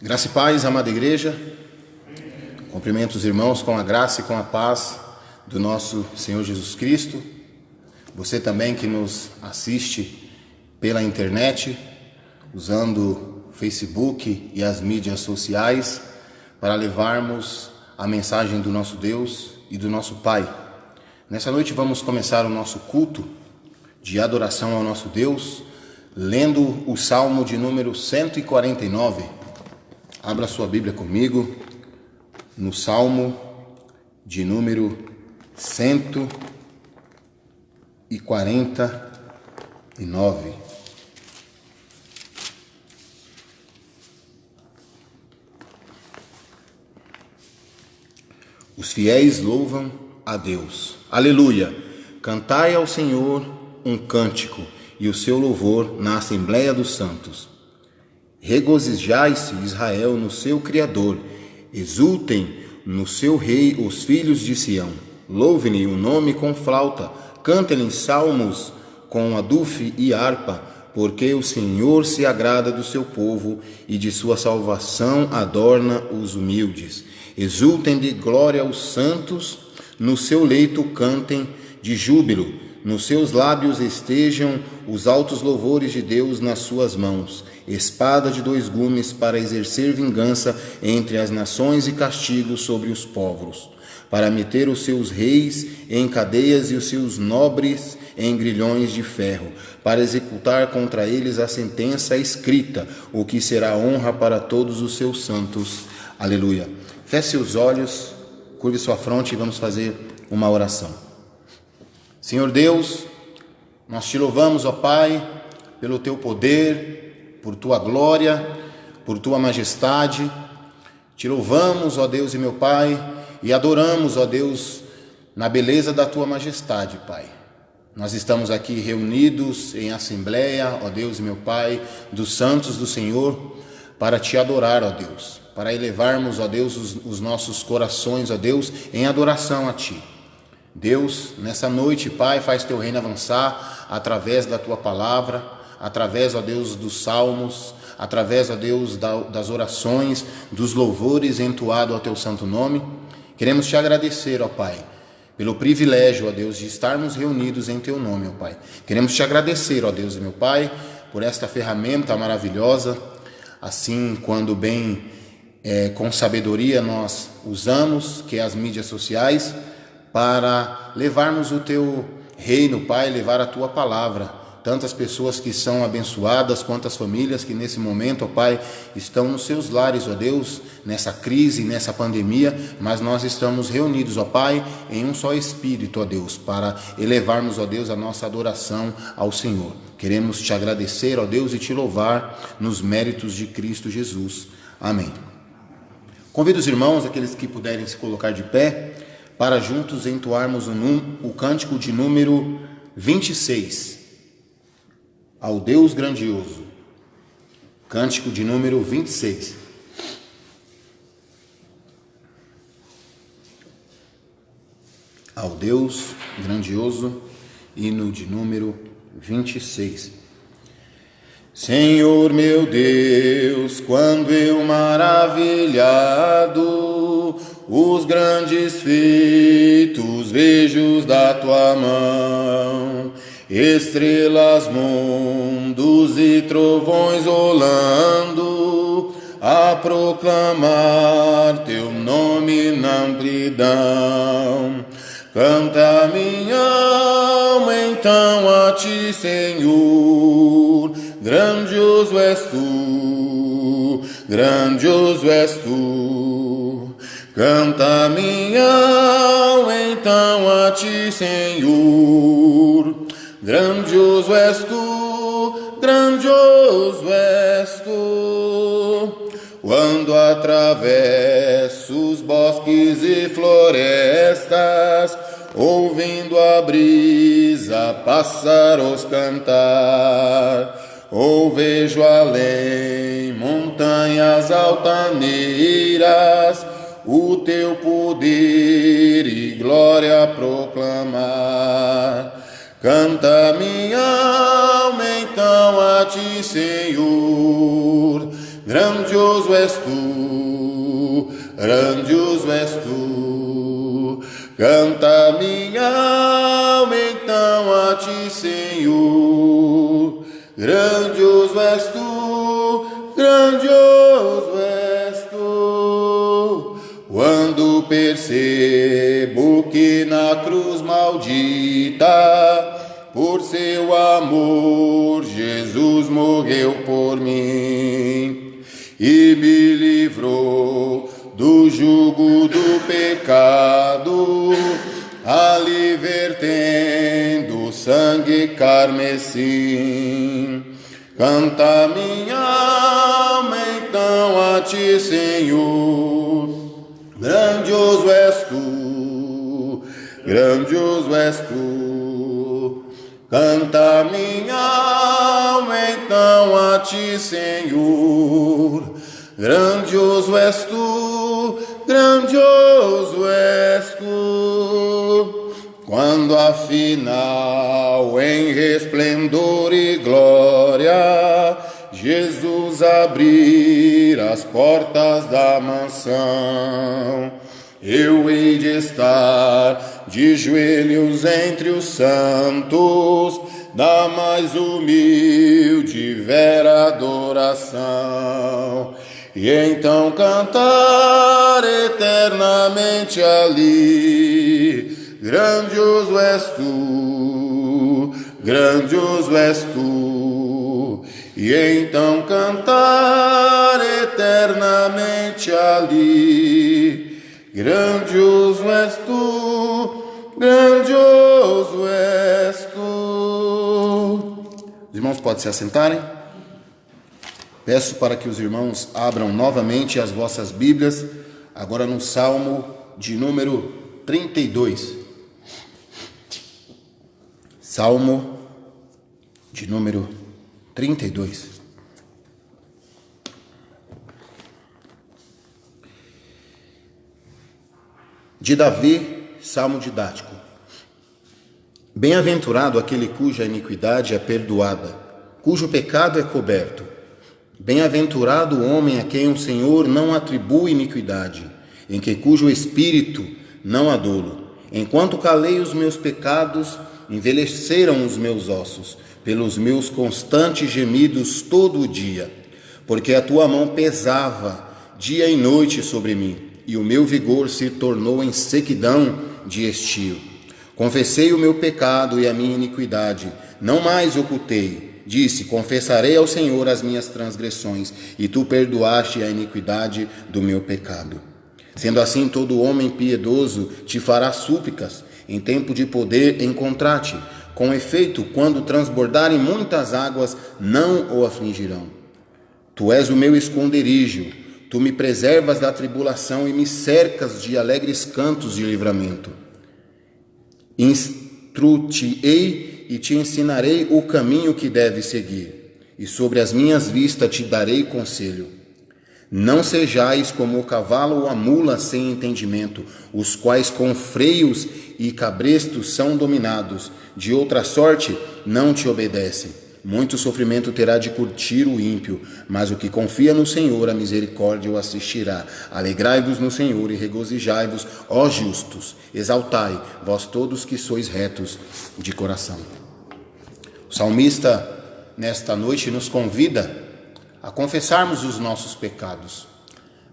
Graça e paz, amada igreja. Cumprimento os irmãos com a graça e com a paz do nosso Senhor Jesus Cristo. Você também que nos assiste pela internet, usando o Facebook e as mídias sociais, para levarmos a mensagem do nosso Deus e do nosso Pai. Nessa noite vamos começar o nosso culto de adoração ao nosso Deus, lendo o Salmo de número 149. Abra sua Bíblia comigo no Salmo de número 149. Os fiéis louvam a Deus. Aleluia! Cantai ao Senhor um cântico, e o seu louvor na Assembleia dos Santos. Regozijai-se, Israel, no seu Criador. Exultem no seu Rei os filhos de Sião. Louvem-lhe o nome com flauta. Cantem-lhe salmos com adufe e harpa, porque o Senhor se agrada do seu povo e de sua salvação adorna os humildes. Exultem de glória os santos, no seu leito cantem de júbilo. Nos seus lábios estejam os altos louvores de Deus nas suas mãos, espada de dois gumes para exercer vingança entre as nações e castigo sobre os povos, para meter os seus reis em cadeias e os seus nobres em grilhões de ferro, para executar contra eles a sentença escrita, o que será honra para todos os seus santos. Aleluia. Feche os olhos, curve sua fronte e vamos fazer uma oração. Senhor Deus, nós te louvamos, ó Pai, pelo teu poder, por tua glória, por tua majestade. Te louvamos, ó Deus e meu Pai, e adoramos, ó Deus, na beleza da tua majestade, Pai. Nós estamos aqui reunidos em assembleia, ó Deus e meu Pai, dos santos do Senhor, para te adorar, ó Deus, para elevarmos, ó Deus, os nossos corações, ó Deus, em adoração a ti. Deus, nessa noite, Pai, faz teu reino avançar através da tua palavra, através, ó Deus, dos salmos, através, ó Deus, das orações, dos louvores entoados ao teu santo nome. Queremos te agradecer, ó Pai, pelo privilégio, ó Deus, de estarmos reunidos em teu nome, ó Pai. Queremos te agradecer, ó Deus, meu Pai, por esta ferramenta maravilhosa, assim, quando bem, com sabedoria nós usamos, que é as mídias sociais, para levarmos o teu reino, Pai, levar a tua palavra. Tantas pessoas que são abençoadas, quantas famílias que nesse momento, ó Pai, estão nos seus lares, ó Deus, nessa crise, nessa pandemia, mas nós estamos reunidos, ó Pai, em um só Espírito, ó Deus, para elevarmos, ó Deus, a nossa adoração ao Senhor. Queremos te agradecer, ó Deus, e te louvar nos méritos de Cristo Jesus. Amém. Convido os irmãos, aqueles que puderem se colocar de pé, para juntos entoarmos o cântico de número 26, ao Deus grandioso. Cântico de número 26. Ao Deus grandioso, hino de número 26. Senhor meu Deus, quando eu maravilhado os grandes feitos vejo da tua mão, estrelas, mundos e trovões rolando, a proclamar teu nome na amplidão. Canta minha alma então a ti, Senhor, grandioso és tu, grandioso és tu. Canta minha alma então a ti, Senhor, grandioso és tu, grandioso és tu. Quando atravesso os bosques e florestas, ouvindo a brisa pássaros cantar, ou vejo além montanhas altaneiras, o teu poder e glória proclamar. Canta minha alma então a ti, Senhor, grandioso és tu, grandioso és tu. Canta minha alma então a ti, Senhor, grandioso és tu, grandioso és tu. Quando percebo que na cruz maldita, por seu amor, Jesus morreu por mim e me livrou do jugo do pecado, ali vertendo sangue carmesim. Canta minha alma então a ti, Senhor, grandioso és tu, grandioso és tu. Canta minha alma então a ti, Senhor, grandioso és tu, grandioso és tu. Quando afinal em resplendor e glória Jesus abrir as portas da mansão, eu hei de estar de joelhos entre os santos, da mais humilde e vera adoração, e então cantar eternamente ali, grandioso és tu, grandioso és tu, e então cantar eternamente ali, grandioso és tu, grandioso és tu. Os irmãos podem se assentarem? Peço para que os irmãos abram novamente as vossas Bíblias, agora no Salmo de número 32. Salmo de número 32. De Davi, salmo didático. Bem-aventurado aquele cuja iniquidade é perdoada, cujo pecado é coberto. Bem-aventurado o homem a quem o Senhor não atribui iniquidade, em que cujo espírito não há dolo. Enquanto calei os meus pecados, envelheceram os meus ossos, pelos meus constantes gemidos todo o dia, porque a tua mão pesava dia e noite sobre mim, e o meu vigor se tornou em sequidão de estio. Confessei o meu pecado e a minha iniquidade, não mais ocultei. Disse, confessarei ao Senhor as minhas transgressões, e tu perdoaste a iniquidade do meu pecado. Sendo assim, todo homem piedoso te fará súplicas, em tempo de poder encontrar-te. Com efeito, quando transbordarem muitas águas, não o afligirão. Tu és o meu esconderijo, tu me preservas da tribulação e me cercas de alegres cantos de livramento. Instruir-te-ei e te ensinarei o caminho que deves seguir, e sobre as minhas vistas te darei conselho. Não sejais como o cavalo ou a mula sem entendimento, os quais com freios e cabrestos são dominados, de outra sorte não te obedecem. Muito sofrimento terá de curtir o ímpio, mas o que confia no Senhor, a misericórdia o assistirá. Alegrai-vos no Senhor e regozijai-vos, ó justos, exaltai, vós todos que sois retos de coração. O salmista, nesta noite, nos convida a confessarmos os nossos pecados.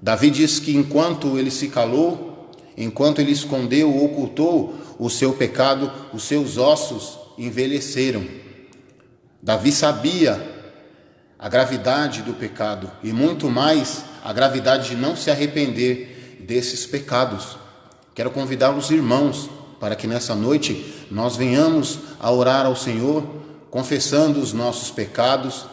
Davi diz que enquanto ele se calou, enquanto ele escondeu ou ocultou o seu pecado, os seus ossos envelheceram. Davi sabia a gravidade do pecado e muito mais a gravidade de não se arrepender desses pecados. Quero convidar os irmãos para que nessa noite nós venhamos a orar ao Senhor, confessando os nossos pecados.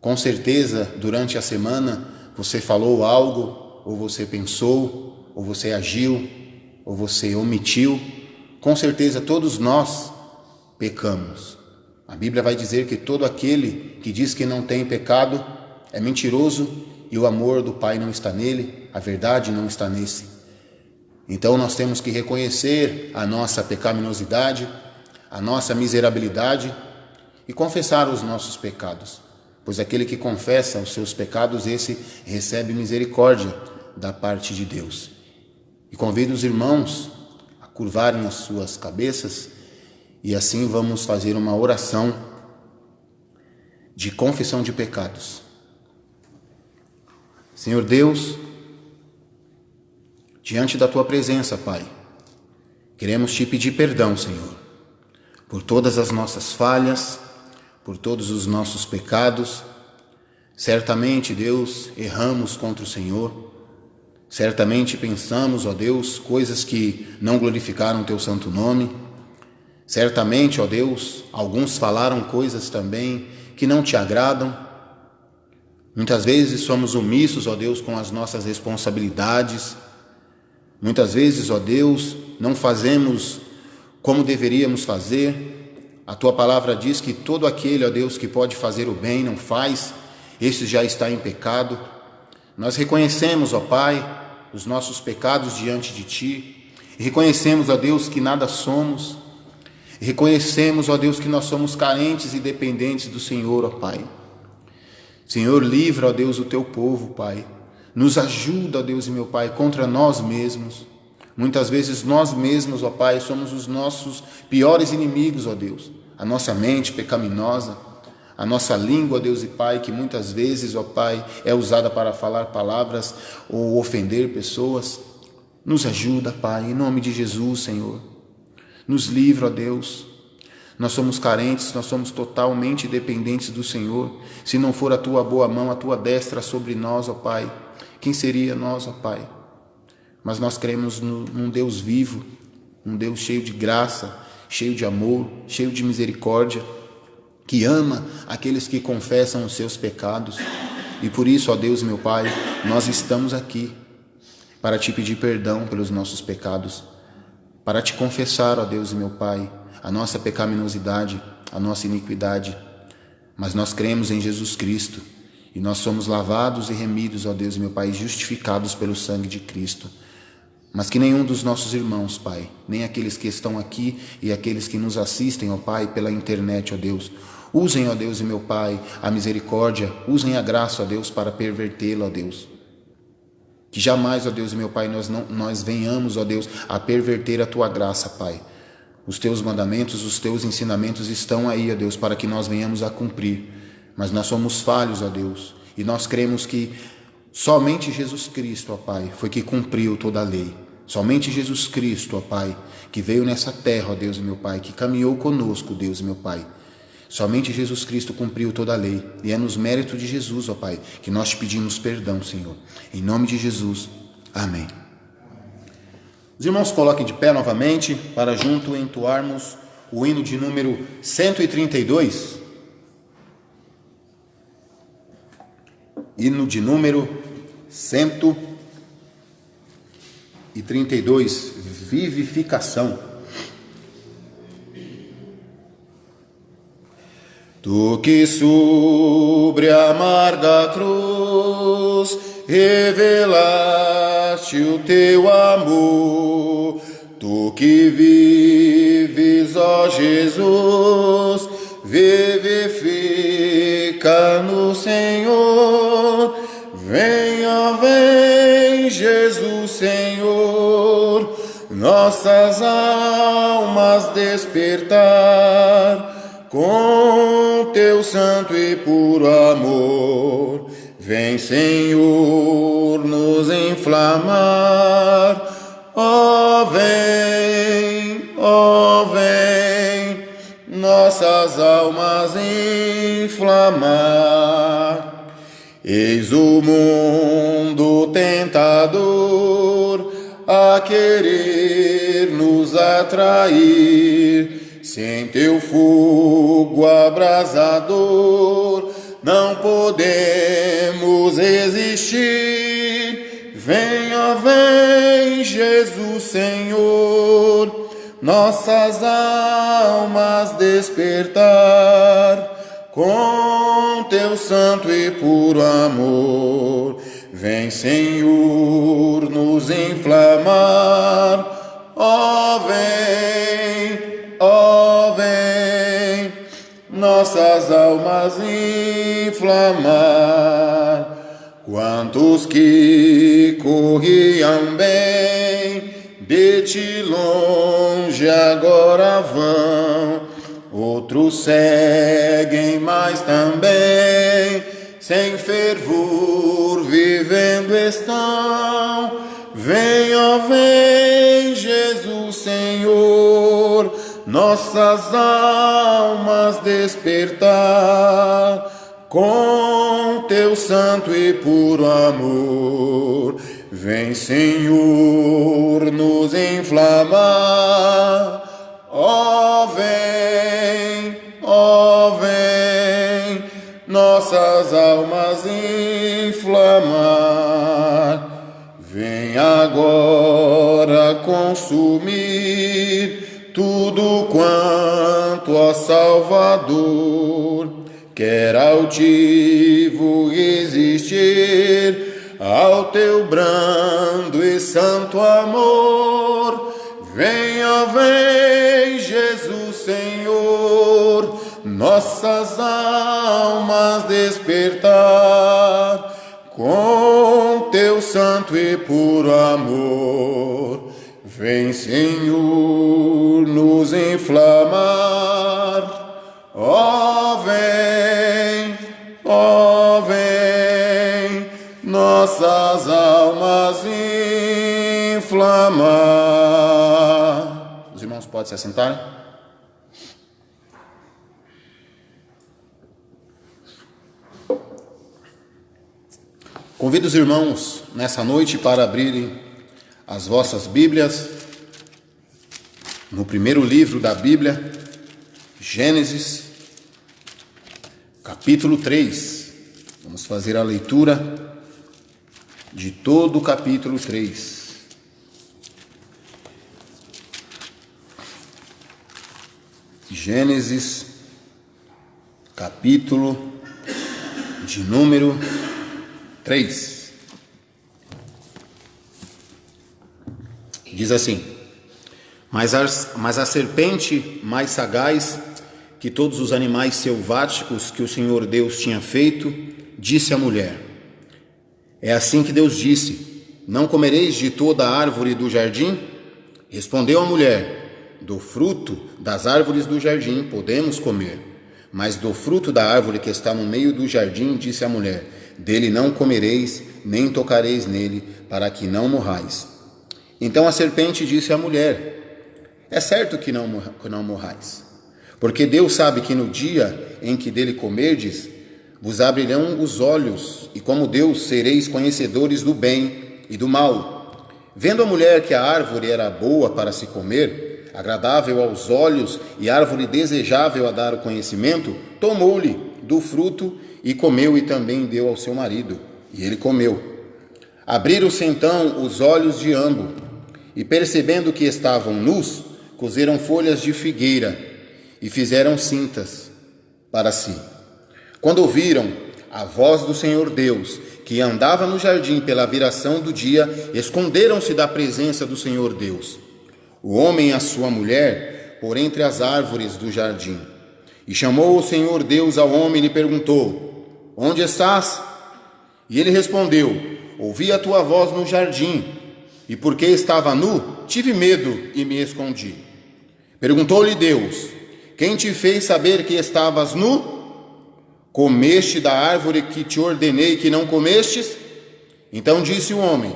Com certeza, durante a semana, você falou algo, ou você pensou, ou você agiu, ou você omitiu. Com certeza, todos nós pecamos. A Bíblia vai dizer que todo aquele que diz que não tem pecado é mentiroso e o amor do Pai não está nele, a verdade não está nesse. Então nós temos que reconhecer a nossa pecaminosidade, a nossa miserabilidade e confessar os nossos pecados. pois aquele que confessa os seus pecados, esse recebe misericórdia da parte de Deus. E convido os irmãos a curvarem as suas cabeças e assim vamos fazer uma oração de confissão de pecados. Senhor Deus, diante da tua presença, Pai, queremos te pedir perdão, Senhor, por todas as nossas falhas, por todos os nossos pecados. Certamente, Deus, erramos contra o Senhor. Certamente pensamos, ó Deus, coisas que não glorificaram teu santo nome. Certamente, ó Deus, alguns falaram coisas também que não te agradam. Muitas vezes somos omissos, ó Deus, com as nossas responsabilidades. Muitas vezes, ó Deus, não fazemos como deveríamos fazer. A tua palavra diz que todo aquele, ó Deus, que pode fazer o bem não faz, esse já está em pecado. Nós reconhecemos, ó Pai, os nossos pecados diante de ti, e reconhecemos, ó Deus, que nada somos, e reconhecemos, ó Deus, que nós somos carentes e dependentes do Senhor, ó Pai. Senhor, livra, ó Deus, o teu povo, Pai. Nos ajuda, ó Deus e meu Pai, contra nós mesmos. Muitas vezes nós mesmos, ó Pai, somos os nossos piores inimigos, ó Deus. A nossa mente pecaminosa, a nossa língua, ó Deus e Pai, que muitas vezes, ó Pai, é usada para falar palavras ou ofender pessoas. Nos ajuda, Pai, em nome de Jesus, Senhor. Nos livra, ó Deus. Nós somos carentes, nós somos totalmente dependentes do Senhor. Se não for a tua boa mão, a tua destra sobre nós, ó Pai, quem seria nós, ó Pai? Mas nós cremos num Deus vivo, um Deus cheio de graça, cheio de amor, cheio de misericórdia, que ama aqueles que confessam os seus pecados. E por isso, ó Deus, meu Pai, nós estamos aqui para te pedir perdão pelos nossos pecados, para te confessar, ó Deus, meu Pai, a nossa pecaminosidade, a nossa iniquidade. Mas nós cremos em Jesus Cristo e nós somos lavados e remidos, ó Deus, meu Pai, justificados pelo sangue de Cristo. Mas que nenhum dos nossos irmãos, Pai, nem aqueles que estão aqui e aqueles que nos assistem, ó Pai, pela internet, ó Deus, usem, ó Deus e meu Pai, a misericórdia, usem a graça, ó Deus, para pervertê-la, ó Deus. Que jamais, ó Deus e meu Pai, nós venhamos, ó Deus, a perverter a tua graça, Pai. Os teus mandamentos, os teus ensinamentos estão aí, ó Deus, para que nós venhamos a cumprir. Mas nós somos falhos, ó Deus, e nós cremos que somente Jesus Cristo, ó Pai, foi que cumpriu toda a lei. Somente Jesus Cristo, ó Pai, que veio nessa terra, ó Deus e meu Pai, que caminhou conosco, Deus e meu Pai. Somente Jesus Cristo cumpriu toda a lei. E é nos méritos de Jesus, ó Pai, que nós te pedimos perdão, Senhor. Em nome de Jesus. Amém. Os irmãos coloquem de pé novamente para junto entoarmos o hino de número 132. Hino de número 132, vivificação. Tu que sobre a amarga cruz revelaste o teu amor, tu que vives, ó Jesus, vivifica no Senhor. Venha, vem, Jesus Senhor, nossas almas despertar com teu santo e puro amor. Vem, Senhor, nos inflamar. Ó vem, nossas almas inflamar. Eis o mundo tentador a querer nos atrair. Sem teu fogo abrasador não podemos resistir. Venha, vem, Jesus Senhor, nossas almas despertar com teu santo e puro amor. Vem, Senhor, nos inflamar. Ó vem, nossas almas inflamar. Quantos que corriam bem, de ti longe agora vão, outros seguem, mas também sem fervor vivendo estão. Vem, ó vem, Jesus Senhor, nossas almas despertar com teu santo e puro amor. Vem, Senhor, nos inflamar. Ó vem, nossas almas inflamar. Vem agora consumir tudo quanto, ó Salvador, quer altivo resistir ao teu brando e santo amor. Vem, ó vem, Jesus Senhor, nossas almas despertar com teu santo e puro amor. Vem, Senhor, nos inflamar. Ó vem, nossas almas inflamar. Os irmãos podem se assentarem? Convido os irmãos nessa noite para abrirem as vossas Bíblias no primeiro livro da Bíblia, Gênesis, capítulo 3. Vamos fazer a leitura de todo o capítulo 3. Gênesis, capítulo de número 3. Diz assim: Mas a serpente mais sagaz que todos os animais selváticos que o Senhor Deus tinha feito, disse à mulher: É assim que Deus disse: Não comereis de toda a árvore do jardim? Respondeu a mulher: Do fruto das árvores do jardim podemos comer, mas do fruto da árvore que está no meio do jardim, disse a mulher, dele não comereis, nem tocareis nele, para que não morrais. Então a serpente disse à mulher: É certo que não morrais, porque Deus sabe que no dia em que dele comerdes, vos abrirão os olhos, e como Deus sereis conhecedores do bem e do mal. Vendo a mulher que a árvore era boa para se comer, agradável aos olhos e árvore desejável a dar o conhecimento, tomou-lhe do fruto e comeu, e também deu ao seu marido, e ele comeu. Abriram-se então os olhos de ambos, e percebendo que estavam nus, cozeram folhas de figueira e fizeram cintas para si. Quando ouviram a voz do Senhor Deus, que andava no jardim pela viração do dia, esconderam-se da presença do Senhor Deus, o homem e a sua mulher, por entre as árvores do jardim. E chamou o Senhor Deus ao homem e lhe perguntou: Onde estás? E ele respondeu: Ouvi a tua voz no jardim, e porque estava nu, tive medo e me escondi. Perguntou-lhe Deus: Quem te fez saber que estavas nu? Comeste da árvore que te ordenei que não comestes? Então disse o homem: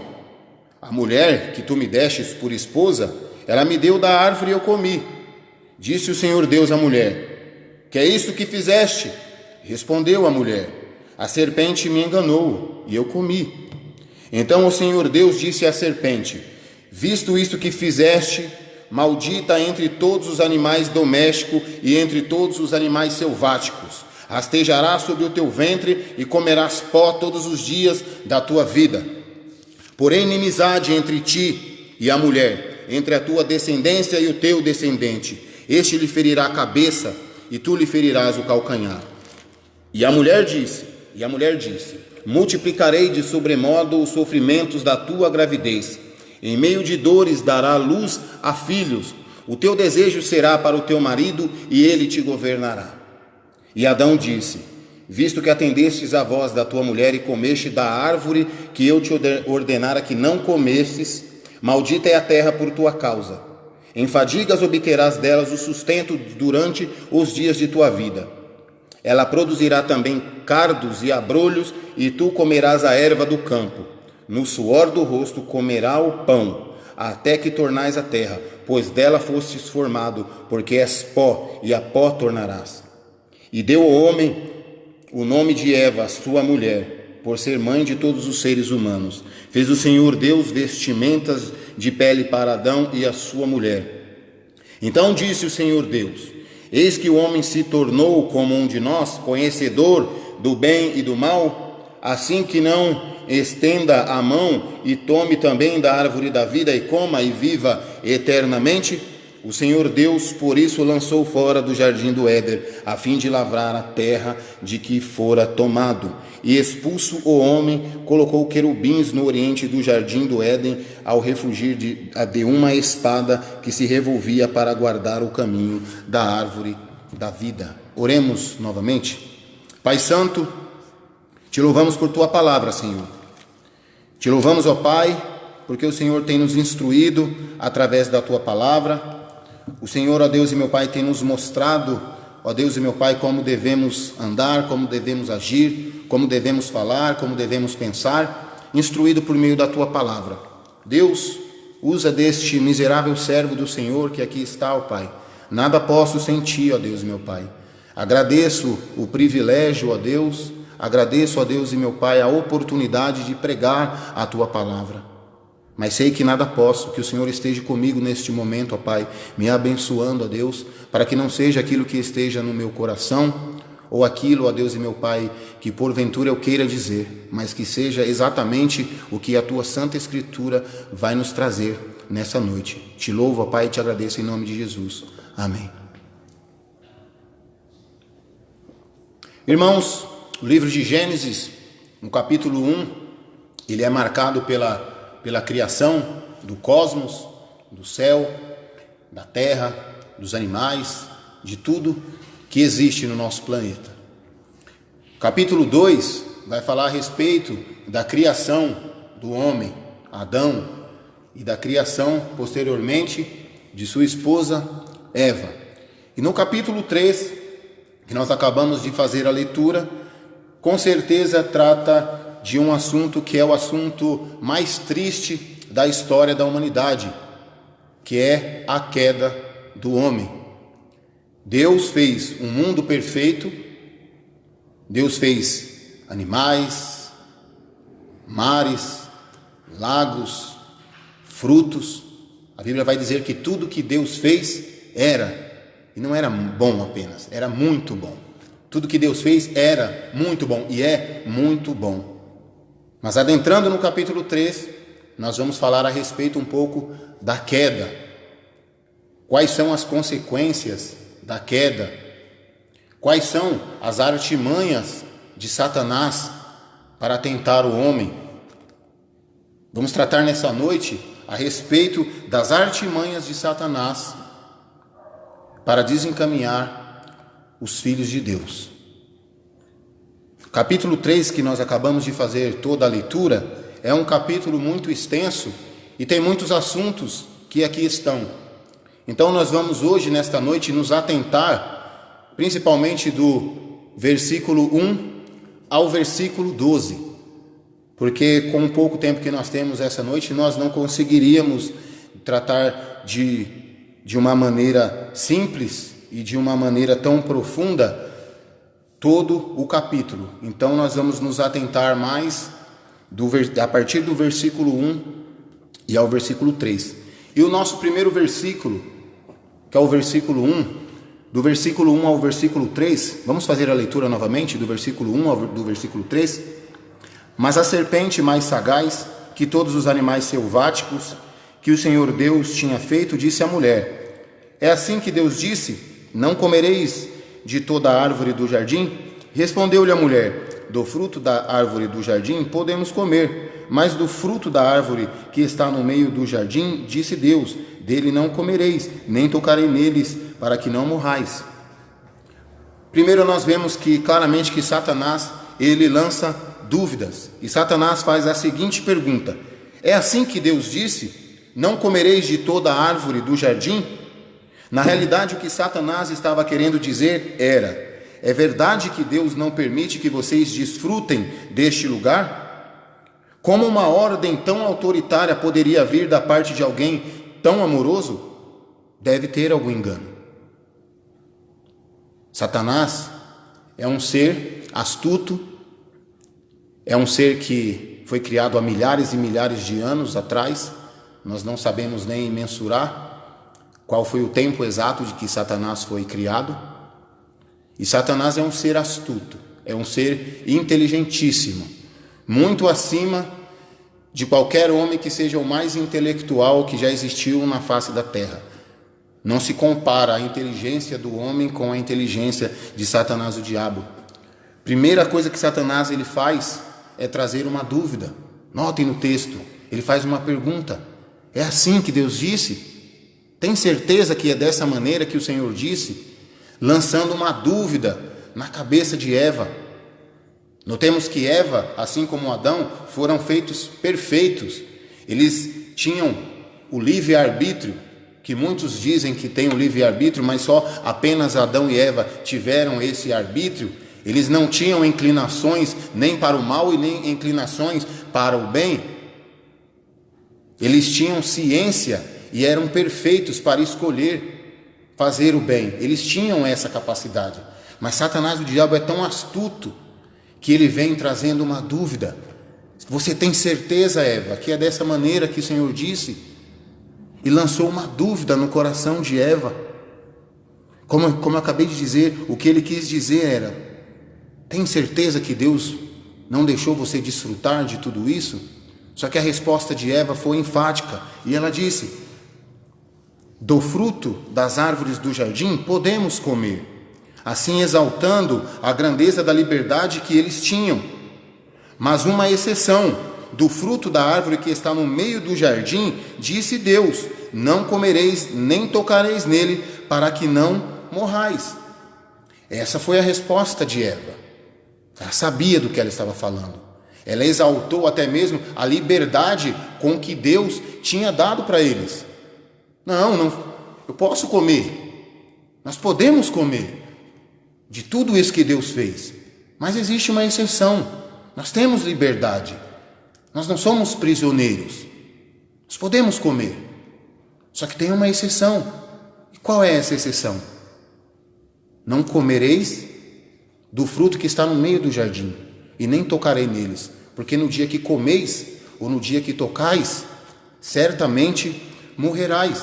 A mulher que tu me destes por esposa, ela me deu da árvore e eu comi. Disse o Senhor Deus à mulher: Que é isto que fizeste? Respondeu a mulher: A serpente me enganou e eu comi. Então o Senhor Deus disse à serpente: Visto isto que fizeste, maldita entre todos os animais domésticos e entre todos os animais selváticos, rastejarás sobre o teu ventre e comerás pó todos os dias da tua vida. Porém inimizade entre ti e a mulher, entre a tua descendência e o teu descendente. Este lhe ferirá a cabeça e tu lhe ferirás o calcanhar. E a mulher disse: Multiplicarei de sobremodo os sofrimentos da tua gravidez. Em meio de dores dará luz a filhos. O teu desejo será para o teu marido e ele te governará. E Adão disse: visto que atendestes à voz da tua mulher e comeste da árvore que eu te ordenara que não comestes, maldita é a terra por tua causa. Em fadigas obterás delas o sustento durante os dias de tua vida. Ela produzirá também cardos e abrolhos, e tu comerás a erva do campo. No suor do rosto comerá o pão, até que tornais a terra, pois dela fostes formado, porque és pó, e a pó tornarás. E deu ao homem o nome de Eva, sua mulher, por ser mãe de todos os seres humanos. Fez o Senhor Deus vestimentas de pele para Adão e a sua mulher. Então disse o Senhor Deus: eis que o homem se tornou como um de nós, conhecedor do bem e do mal, assim que não estenda a mão e tome também da árvore da vida e coma e viva eternamente. O Senhor Deus, por isso, lançou fora do jardim do Éden, a fim de lavrar a terra de que fora tomado. E expulso o homem, colocou querubins no oriente do jardim do Éden, ao refugir de uma espada que se revolvia para guardar o caminho da árvore da vida. Oremos novamente. Pai Santo, te louvamos por tua palavra, Senhor. Te louvamos, ó Pai, porque o Senhor tem nos instruído através da tua palavra. O Senhor, ó Deus e meu Pai, tem nos mostrado, ó Deus e meu Pai, como devemos andar, como devemos agir, como devemos falar, como devemos pensar, instruído por meio da tua palavra. Deus, usa deste miserável servo do Senhor que aqui está, ó Pai. Nada posso sem ti, ó Deus e meu Pai. Agradeço o privilégio, ó Deus, agradeço, ó Deus e meu Pai, a oportunidade de pregar a tua palavra. Mas sei que nada posso, que o Senhor esteja comigo neste momento, ó Pai, me abençoando, ó Deus, para que não seja aquilo que esteja no meu coração, ou aquilo, ó Deus e meu Pai, que porventura eu queira dizer, mas que seja exatamente o que a Tua Santa Escritura vai nos trazer nessa noite. Te louvo, ó Pai, e te agradeço em nome de Jesus. Amém. Irmãos, o livro de Gênesis, no capítulo 1, ele é marcado pela criação do cosmos, do céu, da terra, dos animais, de tudo que existe no nosso planeta. Capítulo 2 vai falar a respeito da criação do homem, Adão, e da criação, posteriormente, de sua esposa, Eva. E no capítulo 3, que nós acabamos de fazer a leitura, com certeza trata de um assunto que é o assunto mais triste da história da humanidade, que é a queda do homem. Deus fez um mundo perfeito, Deus fez animais, mares, lagos, frutos. A Bíblia vai dizer que tudo que Deus fez era, e não era bom apenas, era muito bom. Tudo que Deus fez era muito bom e é muito bom. Mas adentrando no capítulo 3, nós vamos falar a respeito um pouco da queda. Quais são as consequências da queda? Quais são as artimanhas de Satanás para tentar o homem? Vamos tratar nessa noite a respeito das artimanhas de Satanás para desencaminhar os filhos de Deus. Capítulo 3, que nós acabamos de fazer toda a leitura, é um capítulo muito extenso e tem muitos assuntos que aqui estão. Então nós vamos hoje, nesta noite, nos atentar principalmente do versículo 1 ao versículo 12, porque com o pouco tempo que nós temos essa noite, nós não conseguiríamos tratar de uma maneira simples e de uma maneira tão profunda todo o capítulo. Então nós vamos nos atentar mais a partir do versículo 1 e ao versículo 3. E o nosso primeiro versículo, que é o versículo 1, do versículo 1 ao versículo 3, vamos fazer a leitura novamente do versículo 1 ao do versículo 3. Mas a serpente mais sagaz que todos os animais selváticos que o Senhor Deus tinha feito, disse à mulher: é assim que Deus disse, não comereis de toda a árvore do jardim? Respondeu-lhe a mulher: do fruto da árvore do jardim podemos comer, mas do fruto da árvore que está no meio do jardim, disse Deus, dele não comereis, nem tocarei neles, para que não morrais. Primeiro nós vemos que claramente que Satanás, ele lança dúvidas. E Satanás faz a seguinte pergunta: é assim que Deus disse? Não comereis de toda a árvore do jardim? Na realidade, o que Satanás estava querendo dizer era: é verdade que Deus não permite que vocês desfrutem deste lugar? Como uma ordem tão autoritária poderia vir da parte de alguém tão amoroso? Deve ter algum engano. Satanás é um ser astuto, é um ser que foi criado há milhares e milhares de anos atrás. Nós não sabemos nem mensurar qual foi o tempo exato de que Satanás foi criado. E Satanás é um ser astuto, é um ser inteligentíssimo, muito acima de qualquer homem que seja o mais intelectual que já existiu na face da terra. Não se compara a inteligência do homem com a inteligência de Satanás, o diabo. Primeira coisa que Satanás ele faz é trazer uma dúvida. Notem no texto, ele faz uma pergunta: é assim que Deus disse? Tem certeza que é dessa maneira que o Senhor disse? Lançando uma dúvida na cabeça de Eva. Notemos que Eva, assim como Adão, foram feitos perfeitos. Eles tinham o livre-arbítrio, que muitos dizem que tem o livre-arbítrio, mas só apenas Adão e Eva tiveram esse arbítrio. Eles não tinham inclinações nem para o mal e nem inclinações para o bem. Eles tinham ciência e eram perfeitos para escolher fazer o bem. Eles tinham essa capacidade. Mas Satanás, o diabo, é tão astuto que ele vem trazendo uma dúvida. Você tem certeza, Eva, que é dessa maneira que o Senhor disse? E lançou uma dúvida no coração de Eva. Como eu acabei de dizer, o que ele quis dizer era: tem certeza que Deus não deixou você desfrutar de tudo isso? Só que a resposta de Eva foi enfática, e ela disse: do fruto das árvores do jardim podemos comer, assim exaltando a grandeza da liberdade que eles tinham. Mas uma exceção: do fruto da árvore que está no meio do jardim, disse Deus: não comereis nem tocareis nele, para que não morrais. Essa foi a resposta de Eva. Ela sabia do que ela estava falando. Ela exaltou até mesmo a liberdade com que Deus tinha dado para eles. Não, eu posso comer. Nós podemos comer de tudo isso que Deus fez. Mas existe uma exceção. Nós temos liberdade. Nós não somos prisioneiros. Nós podemos comer. Só que tem uma exceção. E qual é essa exceção? Não comereis do fruto que está no meio do jardim, e nem tocarei neles, porque no dia que comeis, ou no dia que tocais, certamente morrerais.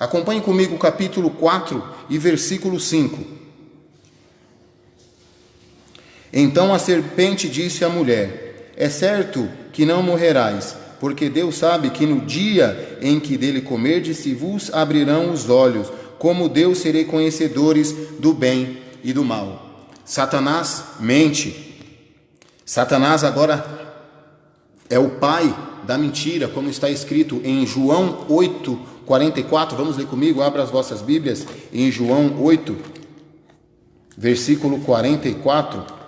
Acompanhe comigo o capítulo 4 e versículo 5. Então a serpente disse à mulher: é certo que não morrerás, porque Deus sabe que no dia em que dele comerdes, se vos abrirão os olhos, como Deus serei conhecedores do bem e do mal. Satanás mente. Satanás agora é o pai da mentira, como está escrito em João 8:44. Vamos ler comigo, abra as vossas Bíblias, em João 8, versículo 44.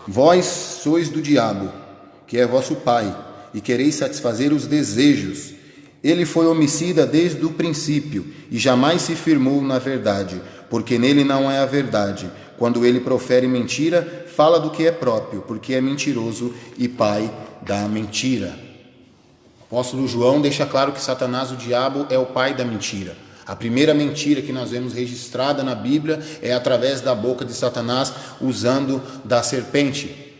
Vós sois do diabo, que é vosso pai, e quereis satisfazer os desejos. Ele foi homicida desde o princípio, e jamais se firmou na verdade, porque nele não é a verdade. Quando ele profere mentira, fala do que é próprio, porque é mentiroso e pai da mentira. O apóstolo João deixa claro que Satanás, o diabo, é o pai da mentira. A primeira mentira que nós vemos registrada na Bíblia é através da boca de Satanás, usando da serpente.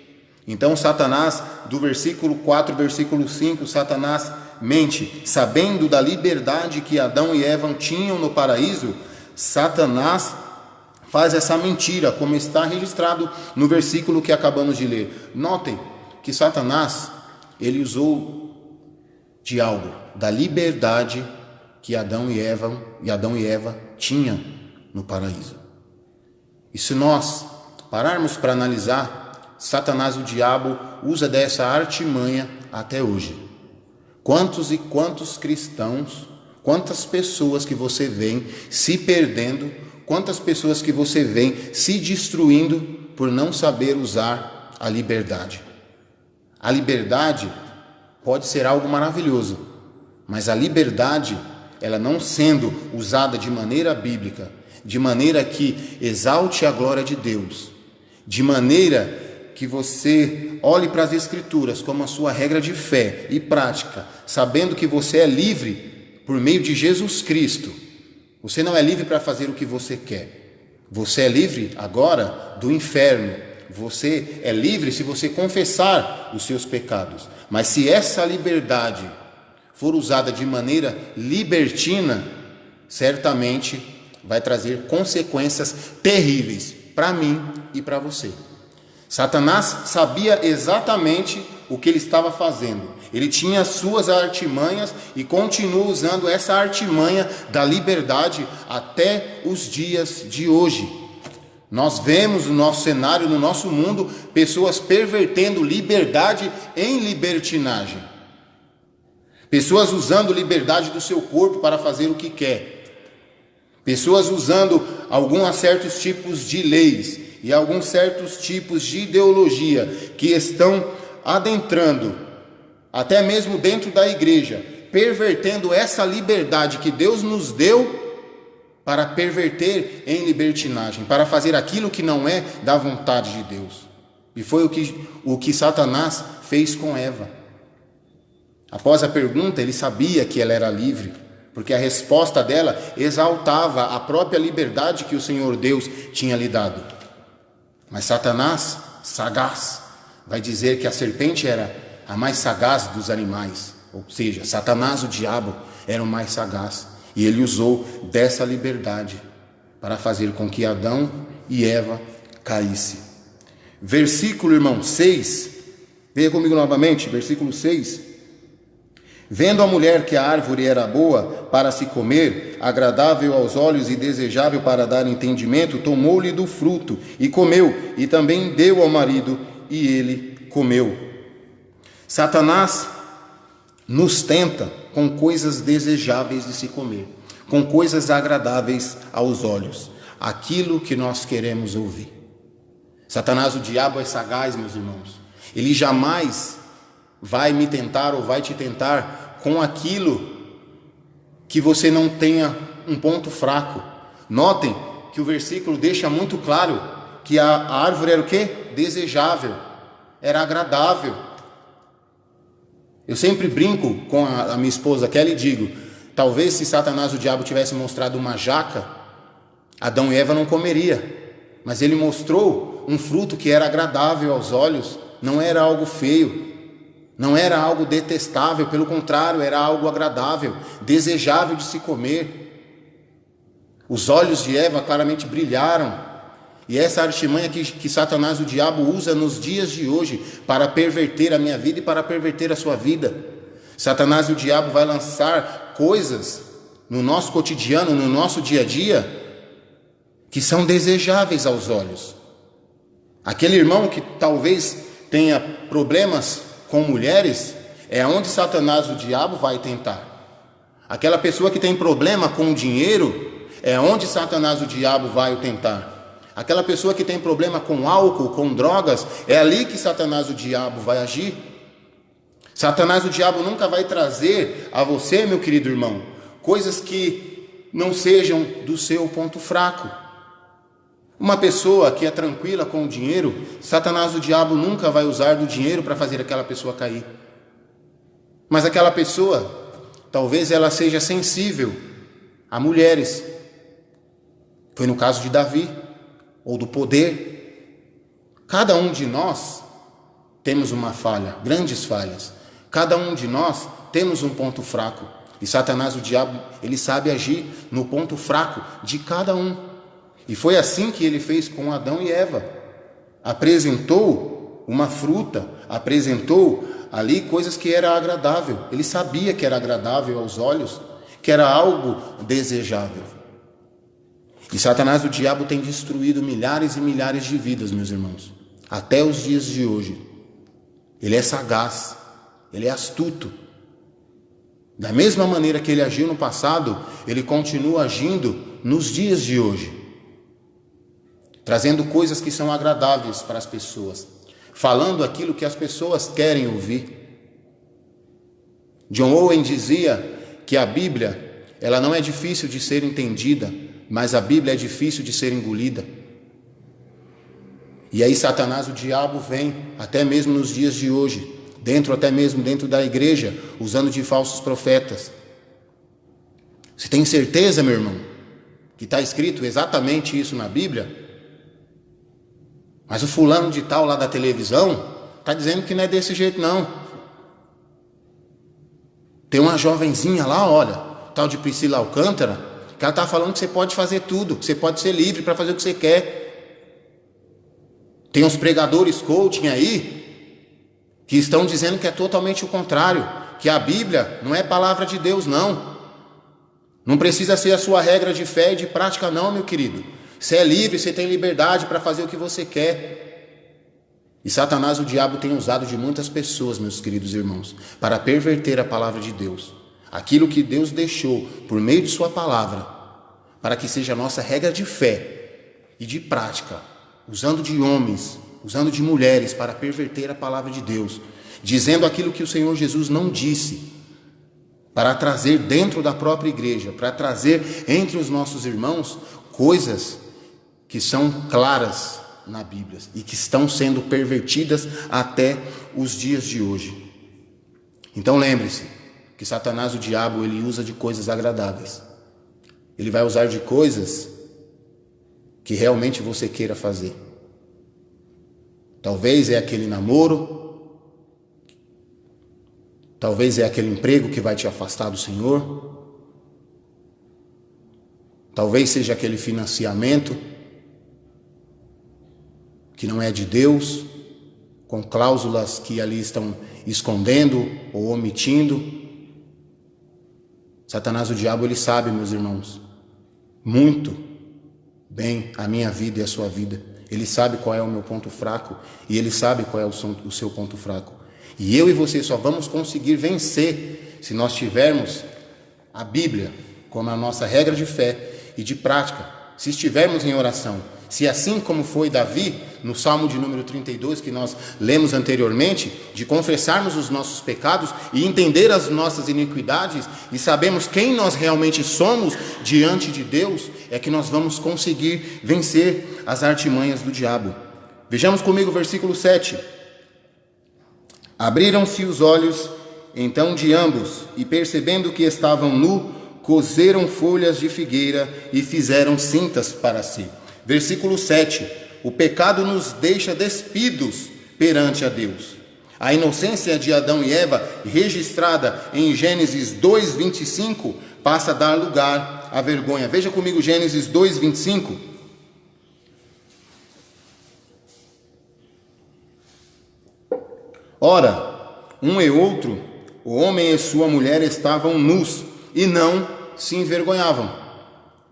Então Satanás, do versículo 4, versículo 5, Satanás mente. Sabendo da liberdade que Adão e Eva tinham no paraíso, Satanás faz essa mentira, como está registrado no versículo que acabamos de ler. Notem que Satanás, ele usou de algo, da liberdade que Adão e Eva tinham no paraíso. E se nós pararmos para analisar, Satanás, o diabo, usa dessa artimanha até hoje. Quantos e quantos cristãos, quantas pessoas que você vê se perdendo, quantas pessoas que você vê se destruindo por não saber usar a liberdade. A liberdade pode ser algo maravilhoso, mas a liberdade, ela não sendo usada de maneira bíblica, de maneira que exalte a glória de Deus, de maneira que você olhe para as Escrituras como a sua regra de fé e prática, sabendo que você é livre por meio de Jesus Cristo. Você não é livre para fazer o que você quer. Você é livre agora do inferno. Você é livre se você confessar os seus pecados. Mas se essa liberdade for usada de maneira libertina, certamente vai trazer consequências terríveis para mim e para você. Satanás sabia exatamente o que ele estava fazendo. Ele tinha suas artimanhas e continua usando essa artimanha da liberdade até os dias de hoje. Nós vemos no nosso cenário, no nosso mundo, pessoas pervertendo liberdade em libertinagem. Pessoas usando liberdade do seu corpo para fazer o que quer. Pessoas usando alguns certos tipos de leis e alguns certos tipos de ideologia que estão adentrando, até mesmo dentro da igreja, pervertendo essa liberdade que Deus nos deu para perverter em libertinagem, para fazer aquilo que não é da vontade de Deus. E foi o que Satanás fez com Eva. Após a pergunta, ele sabia que ela era livre, porque a resposta dela exaltava a própria liberdade que o Senhor Deus tinha lhe dado. Mas Satanás, sagaz, vai dizer que a serpente era a mais sagaz dos animais. Ou seja, Satanás, o diabo, era o mais sagaz. E ele usou dessa liberdade para fazer com que Adão e Eva caíssem. Versículo, irmão, 6. Veja comigo novamente, versículo 6. Vendo a mulher que a árvore era boa para se comer, agradável aos olhos e desejável para dar entendimento, tomou-lhe do fruto e comeu, e também deu ao marido, e ele comeu. Satanás nos tenta com coisas desejáveis de se comer, com coisas agradáveis aos olhos, aquilo que nós queremos ouvir. Satanás, o diabo, é sagaz, meus irmãos. Ele jamais vai me tentar ou vai te tentar com aquilo que você não tenha um ponto fraco. Notem que o versículo deixa muito claro que a árvore era o quê? Desejável, era agradável. Eu sempre brinco com a minha esposa Kelly e digo, talvez se Satanás, o diabo, tivesse mostrado uma jaca, Adão e Eva não comeria, mas ele mostrou um fruto que era agradável aos olhos, não era algo feio, não era algo detestável, pelo contrário, era algo agradável, desejável de se comer. Os olhos de Eva claramente brilharam. E essa artimanha que Satanás, o diabo, usa nos dias de hoje para perverter a minha vida e para perverter a sua vida. Satanás, o diabo, vai lançar coisas no nosso cotidiano, no nosso dia a dia, que são desejáveis aos olhos. Aquele irmão que talvez tenha problemas com mulheres, é onde Satanás, o diabo, vai tentar. Aquela pessoa que tem problema com o dinheiro, é onde Satanás, o diabo, vai o tentar. Aquela pessoa que tem problema com álcool, com drogas, é ali que Satanás, o diabo, vai agir. Satanás, o diabo, nunca vai trazer a você, meu querido irmão, coisas que não sejam do seu ponto fraco. Uma pessoa que é tranquila com o dinheiro, Satanás, o diabo, nunca vai usar do dinheiro para fazer aquela pessoa cair. Mas aquela pessoa, talvez ela seja sensível a mulheres. Foi no caso de Davi, ou do poder. Cada um de nós temos uma falha, grandes falhas. Cada um de nós temos um ponto fraco. E Satanás, o diabo, ele sabe agir no ponto fraco de cada um. E foi assim que ele fez com Adão e Eva. Apresentou uma fruta, apresentou ali coisas que era agradável. Ele sabia que era agradável aos olhos, que era algo desejável. E Satanás, o diabo, tem destruído milhares e milhares de vidas, meus irmãos, até os dias de hoje. Ele é sagaz, ele é astuto. Da mesma maneira que ele agiu no passado, ele continua agindo nos dias de hoje, trazendo coisas que são agradáveis para as pessoas, falando aquilo que as pessoas querem ouvir. John Owen dizia que a Bíblia, ela não é difícil de ser entendida, mas a Bíblia é difícil de ser engolida. E aí Satanás, o diabo, vem até mesmo nos dias de hoje, até mesmo dentro da igreja, usando de falsos profetas. Você tem certeza, meu irmão, que está escrito exatamente isso na Bíblia? Mas o fulano de tal lá da televisão está dizendo que não é desse jeito não. Tem uma jovenzinha lá, olha, tal de Priscila Alcântara, que ela está falando que você pode fazer tudo, que você pode ser livre para fazer o que você quer. Tem uns pregadores coaching aí que estão dizendo que é totalmente o contrário, que a Bíblia não é palavra de Deus não. Não precisa ser a sua regra de fé e de prática não, meu querido. Você é livre, você tem liberdade para fazer o que você quer. E Satanás, o diabo, tem usado de muitas pessoas, meus queridos irmãos, para perverter a palavra de Deus. Aquilo que Deus deixou por meio de sua palavra, para que seja a nossa regra de fé e de prática, usando de homens, usando de mulheres para perverter a palavra de Deus, dizendo aquilo que o Senhor Jesus não disse, para trazer dentro da própria igreja, para trazer entre os nossos irmãos coisas que são claras na Bíblia e que estão sendo pervertidas até os dias de hoje. Então lembre-se que Satanás, o diabo, ele usa de coisas agradáveis. Ele vai usar de coisas que realmente você queira fazer. Talvez é aquele namoro, talvez é aquele emprego que vai te afastar do Senhor, talvez seja aquele financiamento que não é de Deus, com cláusulas que ali estão escondendo ou omitindo. Satanás, o diabo, ele sabe, meus irmãos, muito bem a minha vida e a sua vida. Ele sabe qual é o meu ponto fraco e ele sabe qual é o seu ponto fraco. E eu e você só vamos conseguir vencer se nós tivermos a Bíblia como a nossa regra de fé e de prática, se estivermos em oração. Se assim como foi Davi, no Salmo de número 32, que nós lemos anteriormente, de confessarmos os nossos pecados e entender as nossas iniquidades e sabemos quem nós realmente somos diante de Deus, é que nós vamos conseguir vencer as artimanhas do diabo. Vejamos comigo o versículo 7. Abriram-se os olhos então de ambos, e percebendo que estavam nu, coseram folhas de figueira e fizeram cintas para si. Versículo 7. O pecado nos deixa despidos perante a Deus. A inocência de Adão e Eva, registrada em Gênesis 2:25, passa a dar lugar à vergonha. Veja comigo Gênesis 2:25. Ora, um e outro, o homem e sua mulher, estavam nus e não se envergonhavam.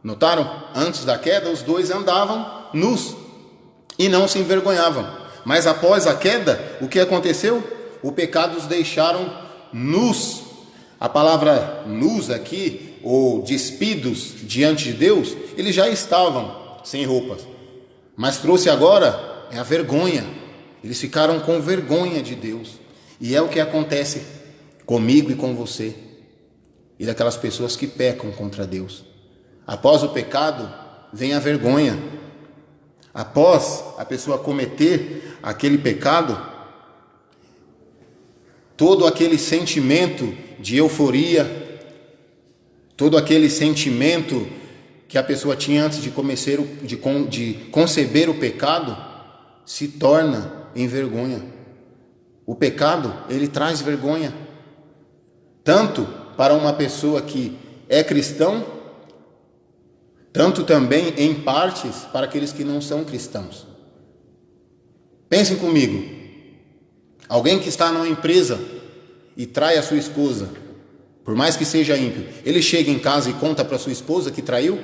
Notaram? Antes da queda, os dois andavam nus e não se envergonhavam. Mas após a queda, o que aconteceu? O pecado os deixaram nus. A palavra nus aqui, ou despidos diante de Deus, eles já estavam sem roupas. Mas trouxe agora a vergonha. Eles ficaram com vergonha de Deus. E é o que acontece comigo e com você. E daquelas pessoas que pecam contra Deus. Após o pecado, vem a vergonha. Após a pessoa cometer aquele pecado, todo aquele sentimento de euforia, todo aquele sentimento que a pessoa tinha antes de conceber o pecado, se torna em vergonha. O pecado, ele traz vergonha, tanto para uma pessoa que é cristão, tanto também em partes para aqueles que não são cristãos. Pensem comigo, alguém que está numa empresa e trai a sua esposa, por mais que seja ímpio, ele chega em casa e conta para sua esposa que traiu?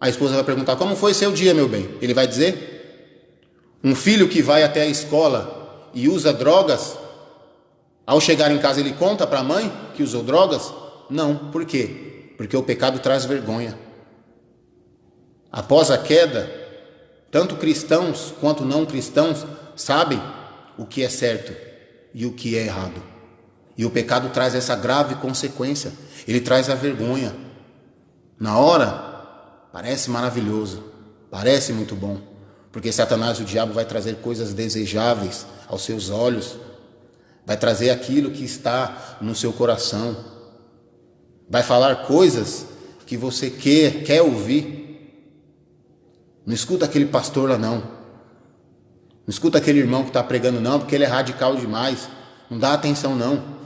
A esposa vai perguntar: como foi seu dia, meu bem? Ele vai dizer? Um filho que vai até a escola e usa drogas, ao chegar em casa ele conta para a mãe que usou drogas? Não. Por quê? Porque o pecado traz vergonha. Após a queda, tanto cristãos quanto não cristãos sabem o que é certo e o que é errado. E o pecado traz essa grave consequência. Ele traz a vergonha. Na hora, parece maravilhoso, parece muito bom, porque Satanás, o diabo, vai trazer coisas desejáveis aos seus olhos, vai trazer aquilo que está no seu coração, vai falar coisas que você quer ouvir. Não escuta aquele pastor lá não, não escuta aquele irmão que está pregando não, porque ele é radical demais, não dá atenção não.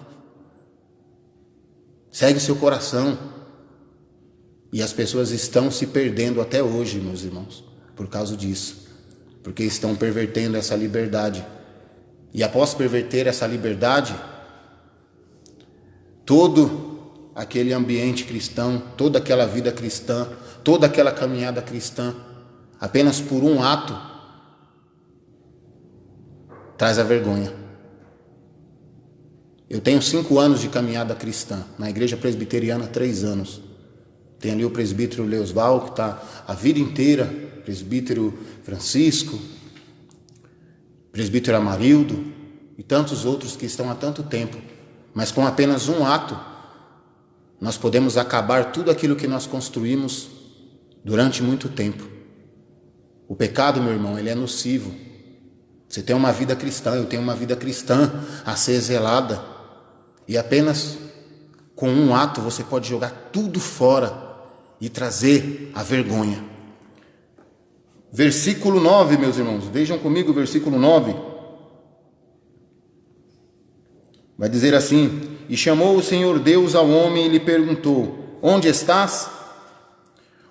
Segue o seu coração. E as pessoas estão se perdendo até hoje, meus irmãos, por causa disso, porque estão pervertendo essa liberdade. E após perverter essa liberdade, todo aquele ambiente cristão, toda aquela vida cristã, toda aquela caminhada cristã, apenas por um ato, traz a vergonha. Eu tenho 5 anos de caminhada cristã, na igreja presbiteriana 3 anos. Tem ali o presbítero Leosval, que está a vida inteira, presbítero Francisco, presbítero Amarildo e tantos outros que estão há tanto tempo. Mas com apenas um ato, nós podemos acabar tudo aquilo que nós construímos durante muito tempo. O pecado, meu irmão, ele é nocivo. Você tem uma vida cristã, eu tenho uma vida cristã a ser zelada. E apenas com um ato você pode jogar tudo fora e trazer a vergonha. Versículo 9, meus irmãos, vejam comigo o versículo 9. Vai dizer assim: e chamou o Senhor Deus ao homem e lhe perguntou: onde estás?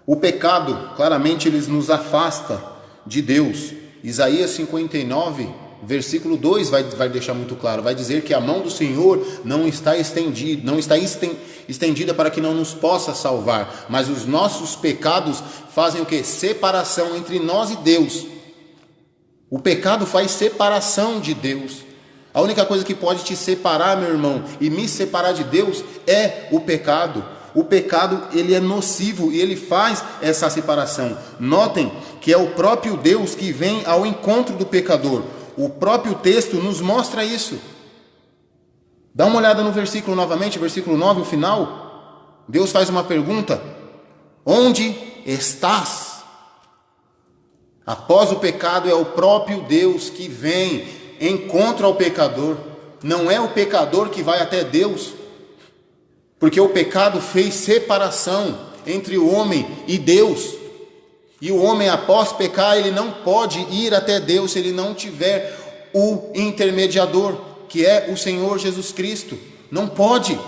O pecado, claramente, ele nos afasta de Deus. Isaías 59, versículo 2 vai deixar muito claro, vai dizer que a mão do Senhor não está estendida para que não nos possa salvar, mas os nossos pecados fazem o quê? Separação entre nós e Deus. O pecado faz separação de Deus. A única coisa que pode te separar, meu irmão, e me separar de Deus é o pecado. O pecado, ele é nocivo e ele faz essa separação. Notem que é o próprio Deus que vem ao encontro do pecador. O próprio texto nos mostra isso. Dá uma olhada no versículo novamente, versículo 9, o final. Deus faz uma pergunta: onde estás? Após o pecado, é o próprio Deus que vem, encontra o pecador. Não é o pecador que vai até Deus, porque o pecado fez separação entre o homem e Deus. E o homem, após pecar, ele não pode ir até Deus se ele não tiver o intermediador, que é o Senhor Jesus Cristo. Não pode.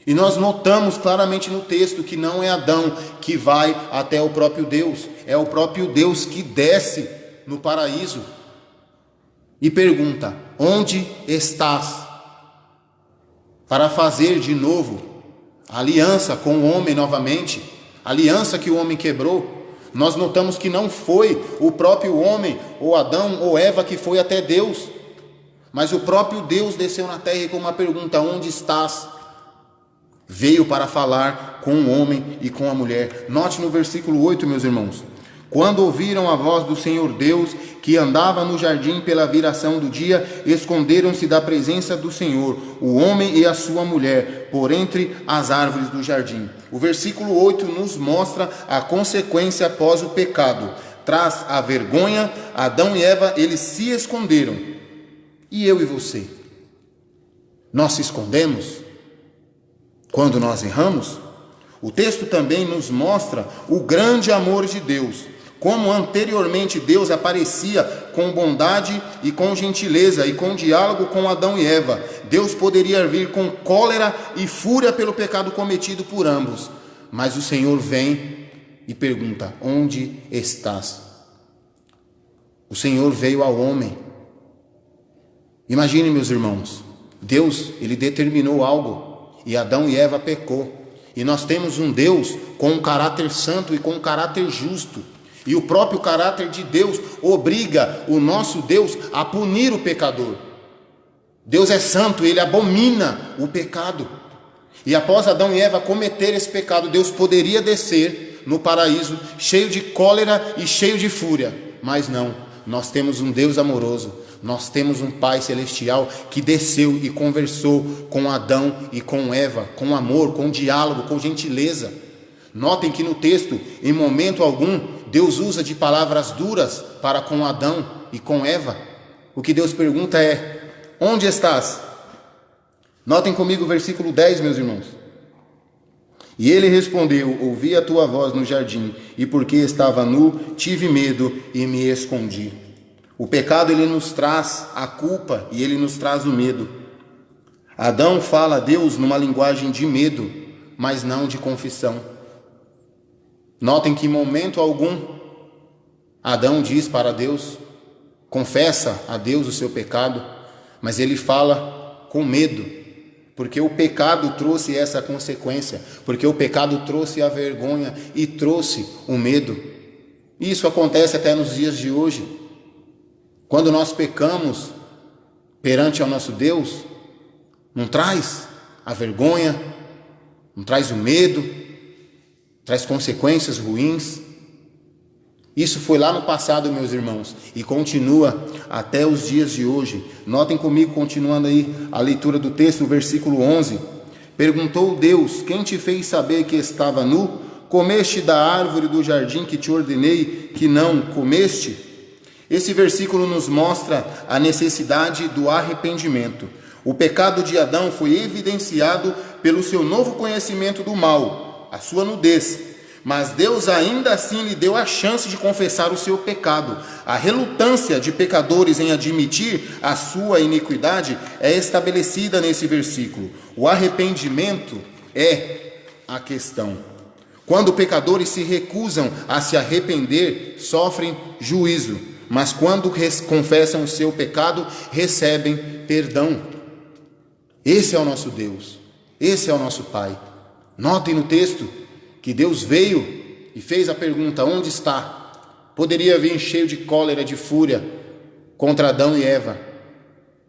E nós notamos claramente no texto que não é Adão que vai até o próprio Deus, é o próprio Deus que desce no paraíso e pergunta: onde estás? Para fazer de novo aliança com o homem novamente, aliança que o homem quebrou. Nós notamos que não foi o próprio homem, ou Adão, ou Eva, que foi até Deus, mas o próprio Deus desceu na terra e com uma pergunta: onde estás? Veio para falar com o homem e com a mulher. Note no versículo 8, meus irmãos: quando ouviram a voz do Senhor Deus, que andava no jardim pela viração do dia, esconderam-se da presença do Senhor, o homem e a sua mulher, por entre as árvores do jardim. O versículo 8 nos mostra a consequência após o pecado. Traz a vergonha. Adão e Eva, eles se esconderam. E eu e você? Nós se escondemos quando nós erramos? O texto também nos mostra o grande amor de Deus. Como anteriormente Deus aparecia com bondade e com gentileza e com diálogo com Adão e Eva, Deus poderia vir com cólera e fúria pelo pecado cometido por ambos. Mas o Senhor vem e pergunta: onde estás? O Senhor veio ao homem. Imagine, meus irmãos, Deus, ele determinou algo e Adão e Eva pecou. E nós temos um Deus com um caráter santo e com um caráter justo. E o próprio caráter de Deus obriga o nosso Deus a punir o pecador. Deus é santo, ele abomina o pecado. E após Adão e Eva cometer esse pecado, Deus poderia descer no paraíso cheio de cólera e cheio de fúria. Mas não, nós temos um Deus amoroso. Nós temos um Pai celestial que desceu e conversou com Adão e com Eva, com amor, com diálogo, com gentileza. Notem que no texto, em momento algum, Deus usa de palavras duras para com Adão e com Eva. O que Deus pergunta é: onde estás? Notem comigo o versículo 10, meus irmãos. E ele respondeu: ouvi a tua voz no jardim, e porque estava nu, tive medo e me escondi. O pecado, ele nos traz a culpa e ele nos traz o medo. Adão fala a Deus numa linguagem de medo, mas não de confissão. Notem que em momento algum Adão diz para Deus, confessa a Deus o seu pecado, mas ele fala com medo, porque o pecado trouxe essa consequência, porque o pecado trouxe a vergonha e trouxe o medo. Isso acontece até nos dias de hoje. Quando nós pecamos perante ao nosso Deus, não traz a vergonha, não traz o medo, traz consequências ruins. Isso foi lá no passado, meus irmãos, e continua até os dias de hoje. Notem comigo, continuando aí a leitura do texto, no versículo 11. Perguntou Deus: quem te fez saber que estava nu? Comeste da árvore do jardim que te ordenei que não comeste? Esse versículo nos mostra a necessidade do arrependimento. O pecado de Adão foi evidenciado pelo seu novo conhecimento do mal, a sua nudez. Mas Deus ainda assim lhe deu a chance de confessar o seu pecado. A relutância de pecadores em admitir a sua iniquidade é estabelecida nesse versículo. O arrependimento é a questão. Quando pecadores se recusam a se arrepender, sofrem juízo. Mas quando confessam o seu pecado, recebem perdão. Esse é o nosso Deus, esse é o nosso Pai. Notem no texto que Deus veio e fez a pergunta: onde está? Poderia vir cheio de cólera, de fúria contra Adão e Eva,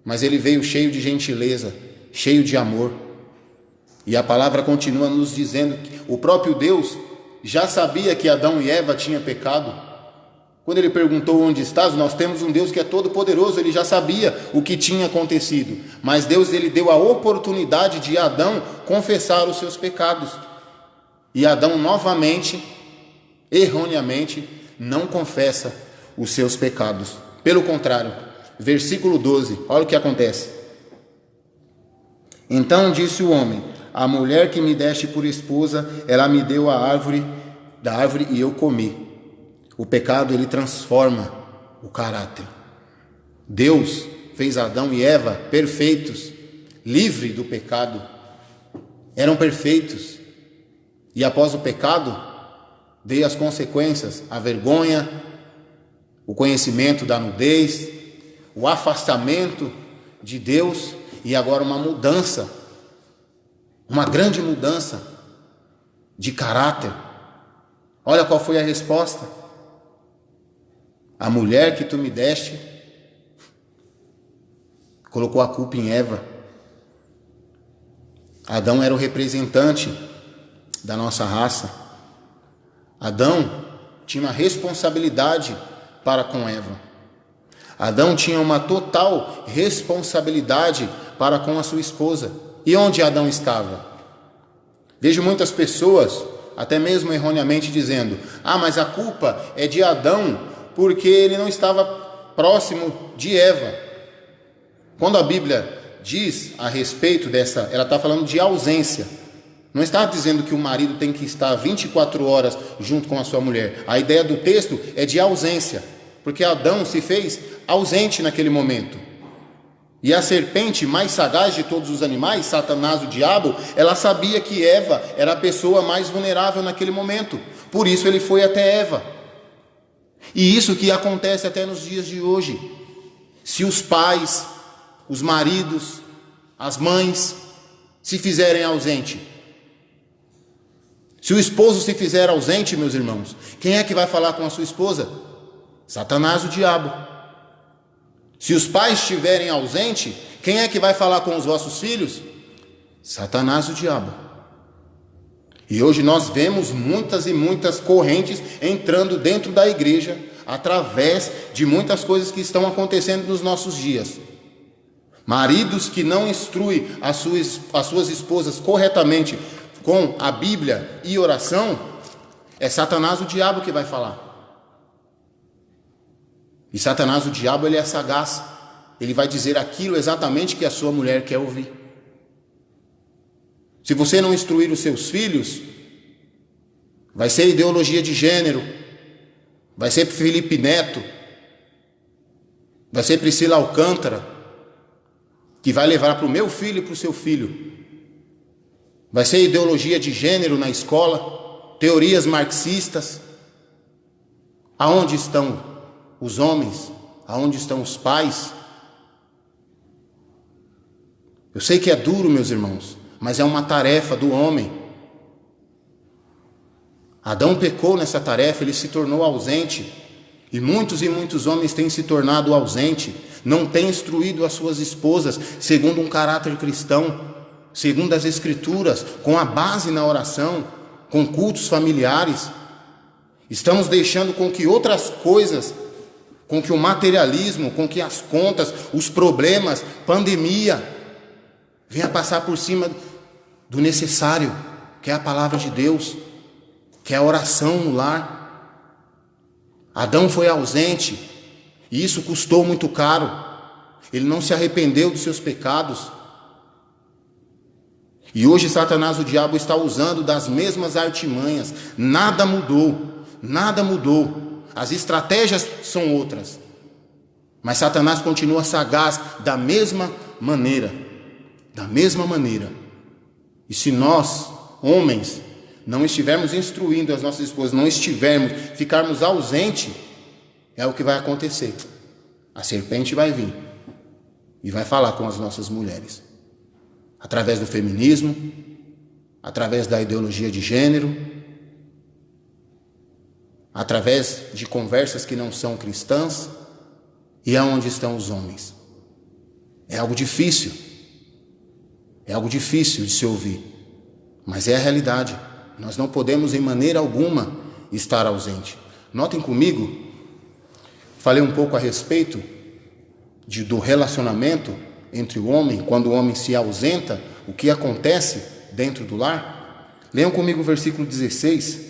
mas ele veio cheio de gentileza, cheio de amor. E a palavra continua nos dizendo que o próprio Deus já sabia que Adão e Eva tinham pecado. Quando ele perguntou onde estás, nós temos um Deus que é todo poderoso, ele já sabia o que tinha acontecido, mas Deus, ele deu a oportunidade de Adão confessar os seus pecados, e Adão novamente, erroneamente, não confessa os seus pecados. Pelo contrário, versículo 12, olha o que acontece. Então disse o homem: a mulher que me deste por esposa, ela me deu da árvore e eu comi. O pecado, ele transforma o caráter. Deus fez Adão e Eva perfeitos, livres do pecado. Eram perfeitos. E após o pecado, veio as consequências, a vergonha, o conhecimento da nudez, o afastamento de Deus e agora uma mudança, uma grande mudança de caráter. Olha qual foi a resposta. A mulher que tu me deste colocou a culpa em Eva. Adão era o representante da nossa raça. Adão tinha uma responsabilidade para com Eva. Adão tinha uma total responsabilidade para com a sua esposa. E onde Adão estava? Vejo muitas pessoas, até mesmo erroneamente, dizendo: mas a culpa é de Adão, porque ele não estava próximo de Eva. Quando a Bíblia diz a respeito dessa, ela está falando de ausência. Não está dizendo que o marido tem que estar 24 horas junto com a sua mulher. A ideia do texto é de ausência, porque Adão se fez ausente naquele momento. E a serpente mais sagaz de todos os animais, Satanás, o diabo, ela sabia que Eva era a pessoa mais vulnerável naquele momento. Por isso ele foi até Eva. E isso que acontece até nos dias de hoje. Se os pais, os maridos, as mães se fizerem ausente, Se o esposo se fizer ausente, meus irmãos, quem é que vai falar com a sua esposa? Satanás, o diabo. Se os pais estiverem ausentes, quem é que vai falar com os vossos filhos? Satanás, o diabo. E hoje nós vemos muitas e muitas correntes entrando dentro da igreja através de muitas coisas que estão acontecendo nos nossos dias. Maridos que não instruem as suas esposas corretamente com a Bíblia e oração, é Satanás, o diabo, que vai falar. E Satanás, o diabo, ele é sagaz. Ele vai dizer aquilo exatamente que a sua mulher quer ouvir. Se você não instruir os seus filhos, vai ser ideologia de gênero, vai ser Felipe Neto, vai ser Priscila Alcântara, que vai levar para o meu filho e para o seu filho. Vai ser ideologia de gênero na escola, teorias marxistas. Aonde estão os homens? Aonde estão os pais? Eu sei que é duro, meus irmãos, mas é uma tarefa do homem. Adão pecou nessa tarefa, ele se tornou ausente. E muitos homens têm se tornado ausente, não têm instruído as suas esposas segundo um caráter cristão, segundo as Escrituras, com a base na oração, com cultos familiares. Estamos deixando com que outras coisas, com que o materialismo, com que as contas, os problemas, pandemia, venha passar por cima do necessário, que é a palavra de Deus, que é a oração no lar. Adão foi ausente, e isso custou muito caro. Ele não se arrependeu dos seus pecados. E hoje Satanás, o diabo, está usando das mesmas artimanhas. Nada mudou, nada mudou. As estratégias são outras, mas Satanás continua sagaz da mesma maneira. Da mesma maneira. E se nós, homens, não estivermos instruindo as nossas esposas, não estivermos, ficarmos ausentes, é o que vai acontecer. A serpente vai vir e vai falar com as nossas mulheres, através do feminismo, através da ideologia de gênero, através de conversas que não são cristãs. E aonde estão os homens? É algo difícil de se ouvir, mas é a realidade. Nós não podemos em maneira alguma estar ausente. Notem comigo, falei um pouco a respeito do relacionamento entre o homem, quando o homem se ausenta, o que acontece dentro do lar. Leiam comigo o versículo 16,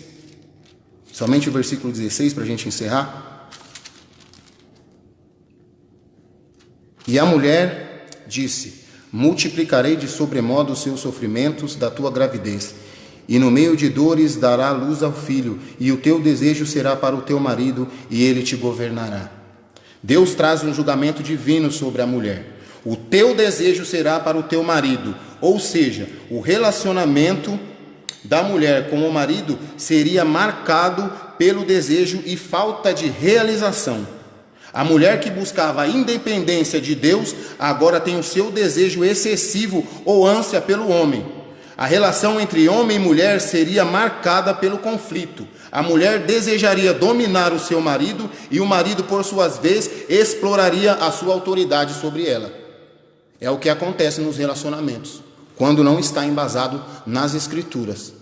somente o versículo 16 para a gente encerrar. E a mulher disse: multiplicarei de sobremodo os seus sofrimentos da tua gravidez, e no meio de dores dará luz ao filho, e o teu desejo será para o teu marido, e ele te governará. Deus traz um julgamento divino sobre a mulher. O teu desejo será para o teu marido, ou seja, o relacionamento da mulher com o marido seria marcado pelo desejo e falta de realização. A mulher que buscava a independência de Deus, agora tem o seu desejo excessivo ou ânsia pelo homem. A relação entre homem e mulher seria marcada pelo conflito. A mulher desejaria dominar o seu marido e o marido, por sua vez, exploraria a sua autoridade sobre ela. É o que acontece nos relacionamentos, quando não está embasado nas Escrituras.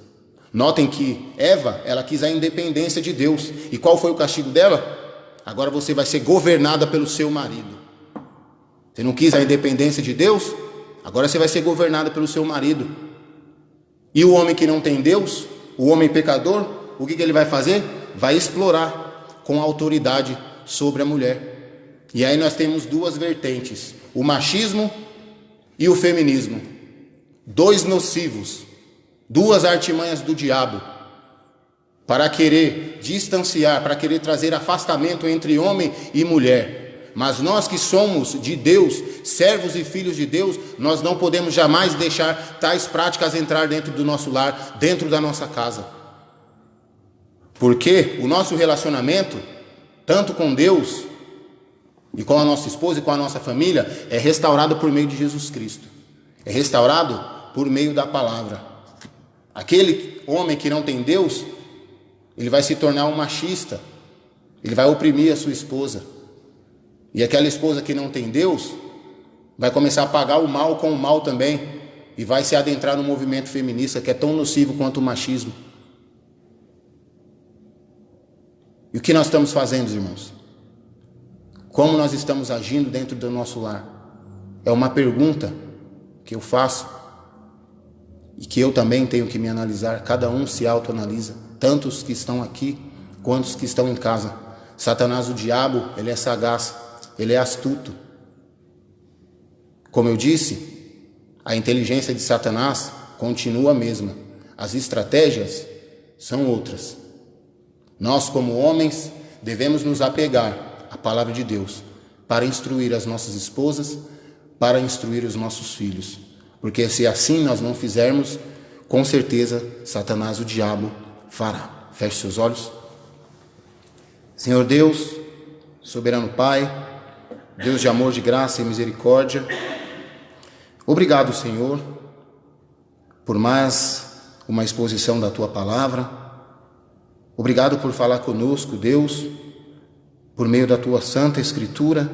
Notem que Eva, ela quis a independência de Deus. E qual foi o castigo dela? Agora você vai ser governada pelo seu marido. Você não quis a independência de Deus? Agora você vai ser governada pelo seu marido. E o homem que não tem Deus, o homem pecador, o que ele vai fazer? Vai explorar com autoridade sobre a mulher. E aí nós temos duas vertentes: o machismo e o feminismo. Dois nocivos, duas artimanhas do diabo, para querer distanciar, para querer trazer afastamento entre homem e mulher. Mas nós que somos de Deus, servos e filhos de Deus, nós não podemos jamais deixar tais práticas entrar dentro do nosso lar, dentro da nossa casa. Porque o nosso relacionamento, tanto com Deus e com a nossa esposa e com a nossa família, é restaurado por meio de Jesus Cristo. É restaurado por meio da palavra. Aquele homem que não tem Deus, ele vai se tornar um machista, ele vai oprimir a sua esposa. E aquela esposa que não tem Deus vai começar a pagar o mal com o mal também, e vai se adentrar no movimento feminista, que é tão nocivo quanto o machismo. E o que nós estamos fazendo, irmãos? Como nós estamos agindo dentro do nosso lar? É uma pergunta que eu faço e que eu também tenho que me analisar. Cada um se autoanalisa, tanto os que estão aqui quanto os que estão em casa. Satanás, o diabo, ele é sagaz, ele é astuto. Como eu disse, a inteligência de Satanás continua a mesma. As estratégias são outras. Nós, como homens, devemos nos apegar à palavra de Deus para instruir as nossas esposas, para instruir os nossos filhos. Porque se assim nós não fizermos, com certeza Satanás, o diabo, fará. Feche seus olhos. Senhor Deus, soberano Pai, Deus de amor, de graça e misericórdia, obrigado, Senhor, por mais uma exposição da Tua palavra. Obrigado por falar conosco, Deus, por meio da Tua Santa Escritura,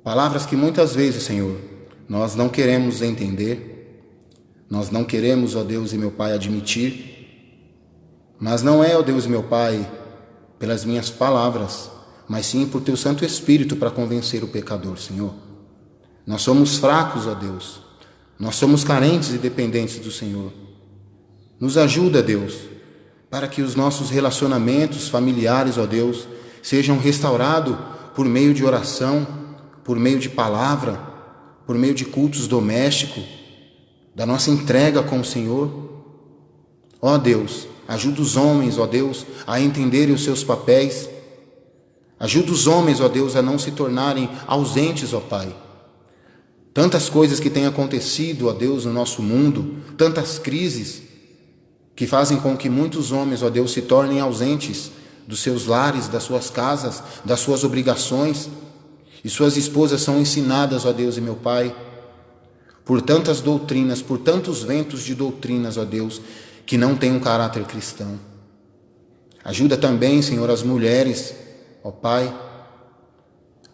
palavras que muitas vezes, Senhor, nós não queremos entender, nós não queremos, ó Deus e meu Pai, admitir, mas não é, ó Deus e meu Pai, pelas minhas palavras, mas sim por Teu Santo Espírito para convencer o pecador, Senhor. Nós somos fracos, ó Deus, nós somos carentes e dependentes do Senhor. Nos ajuda, Deus, para que os nossos relacionamentos familiares, ó Deus, sejam restaurados por meio de oração, por meio de palavra, por meio de cultos domésticos, da nossa entrega com o Senhor. Ó Deus, ajuda os homens, ó Deus, a entenderem os seus papéis. Ajuda os homens, ó Deus, a não se tornarem ausentes, ó Pai. Tantas coisas que têm acontecido, ó Deus, no nosso mundo, tantas crises que fazem com que muitos homens, ó Deus, se tornem ausentes dos seus lares, das suas casas, das suas obrigações, e suas esposas são ensinadas, ó Deus e meu Pai, por tantas doutrinas, por tantos ventos de doutrinas, ó Deus, que não têm um caráter cristão. Ajuda também, Senhor, as mulheres, ó Pai,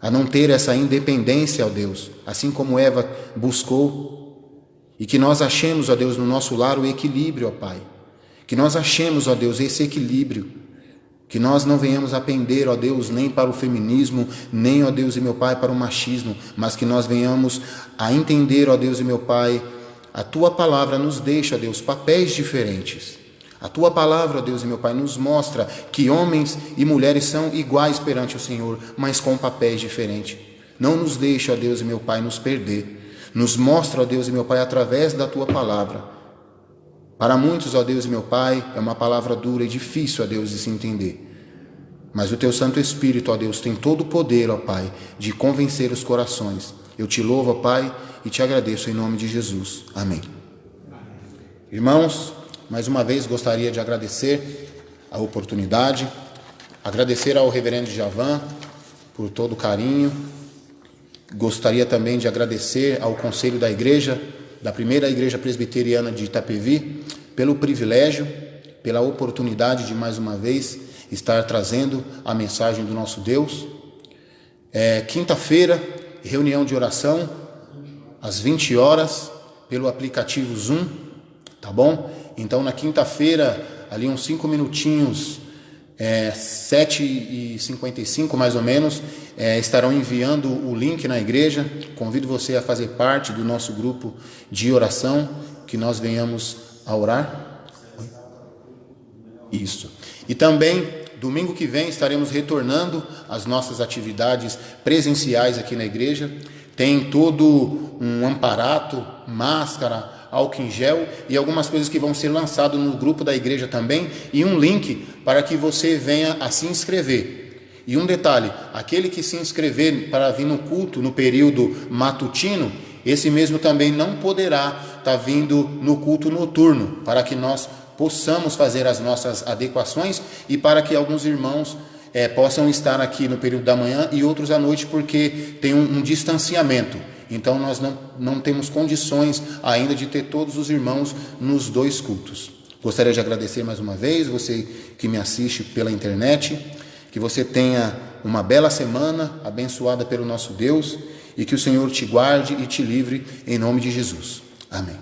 a não ter essa independência, ó Deus, assim como Eva buscou, e que nós achemos, ó Deus, no nosso lar o equilíbrio, ó Pai, que nós achemos, ó Deus, esse equilíbrio, que nós não venhamos a pender, ó Deus, nem para o feminismo, nem, ó Deus e meu Pai, para o machismo, mas que nós venhamos a entender, ó Deus e meu Pai, a Tua palavra nos deixa, ó Deus, papéis diferentes. A Tua palavra, ó Deus e meu Pai, nos mostra que homens e mulheres são iguais perante o Senhor, mas com papéis diferentes. Não nos deixa, ó Deus e meu Pai, nos perder. Nos mostra, ó Deus e meu Pai, através da Tua palavra. Para muitos, ó Deus e meu Pai, é uma palavra dura e difícil, ó Deus, de se entender. Mas o Teu Santo Espírito, ó Deus, tem todo o poder, ó Pai, de convencer os corações. Eu Te louvo, ó Pai, e Te agradeço em nome de Jesus. Amém. Irmãos, mais uma vez gostaria de agradecer a oportunidade, agradecer ao reverendo Javan por todo o carinho. Gostaria também de agradecer ao conselho da igreja, da primeira igreja presbiteriana de Itapevi, pelo privilégio, pela oportunidade de mais uma vez estar trazendo a mensagem do nosso Deus. Quinta-feira, reunião de oração, às 20 horas, pelo aplicativo Zoom, tá bom? Então, na quinta-feira, ali uns 5 minutinhos, 7h55 mais ou menos, estarão enviando o link na igreja. Convido você a fazer parte do nosso grupo de oração, que nós venhamos a orar. Isso. E também, domingo que vem, estaremos retornando às nossas atividades presenciais aqui na igreja. Tem todo um amparato, máscara, álcool em gel e algumas coisas que vão ser lançadas no grupo da igreja também, e um link para que você venha a se inscrever. E um detalhe, aquele que se inscrever para vir no culto no período matutino, esse mesmo também não poderá estar vindo no culto noturno, para que nós possamos fazer as nossas adequações e para que alguns irmãos possam estar aqui no período da manhã e outros à noite, porque tem um distanciamento. Então nós não temos condições ainda de ter todos os irmãos nos 2 cultos. Gostaria de agradecer mais uma vez você que me assiste pela internet, que você tenha uma bela semana abençoada pelo nosso Deus e que o Senhor te guarde e te livre em nome de Jesus. Amém.